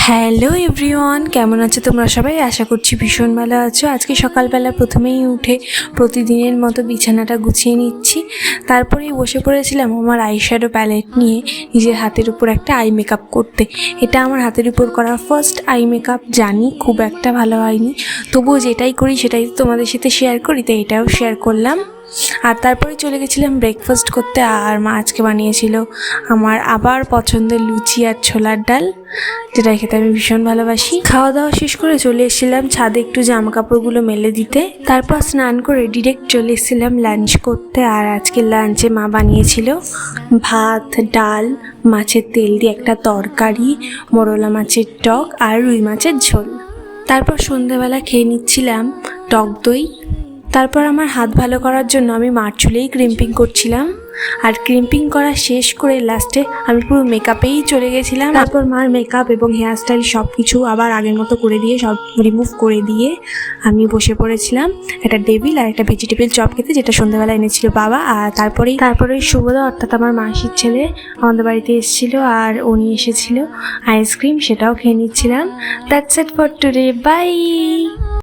Hello everyone, কেমন আছো তোমরা সবাই? আশা করছি ভীষণ ভালো আছো। আজকে সকালবেলা প্রথমেই উঠে প্রতিদিনের মতো বিছানাটা গুছিয়ে নিচ্ছি। তারপরেই বসে পড়েছিলাম আমার আইশ্যাডো প্যালেট নিয়ে নিজের হাতের উপর একটা আই মেকআপ করতে। এটা আমার হাতের উপর করা ফার্স্ট আই মেকআপ। জানি খুব একটা ভালো হয়নি, তবুও যেটাই করি সেটাই তোমাদের সাথে শেয়ার করি, তাই এটাও শেয়ার করলাম। আর তারপরে চলে গেছিলাম ব্রেকফাস্ট করতে। আর মা আজকে বানিয়েছিল আমার আবার পছন্দের লুচি আর ছোলার ডাল, যেটা খেতে আমি ভীষণ ভালোবাসি। খাওয়া দাওয়া শেষ করে চলে এসেছিলাম ছাদে একটু জামা কাপড়গুলো মেলে দিতে। তারপর স্নান করে ডিরেক্ট চলে এসেছিলাম লাঞ্চ করতে। আর আজকে লাঞ্চে মা বানিয়েছিল ভাত, ডাল, মাছের তেল দিয়ে একটা তরকারি, মোরলা মাছের টক আর রুই মাছের ঝোল। তারপর সন্ধ্যাবেলা খেয়ে নিচ্ছিলাম টক দই। তারপর আমার হাত ভালো করার জন্য আমি মার চুলেই ক্রিম্পিং করছিলাম। আর ক্রিম্পিং করা শেষ করে লাস্টে আমি পুরো মেকআপেই চলে গেছিলাম। তারপর মার মেকআপ এবং হেয়ার স্টাইল সব কিছু আবার আগের মতো করে দিয়ে, সব রিমুভ করে দিয়ে আমি বসে পড়েছিলাম একটা ডেভিল আর একটা ভেজিটেবল চপ খেতে, যেটা সন্ধ্যাবেলা এনেছিল বাবা। আর তারপরে শুভদা অর্থাৎ আমার মাসির ছেলে আমাদের বাড়িতে এসেছিলো, আর উনি এসেছিল আইসক্রিম, সেটাও খেয়ে নিচ্ছিলাম। That's it for today, by.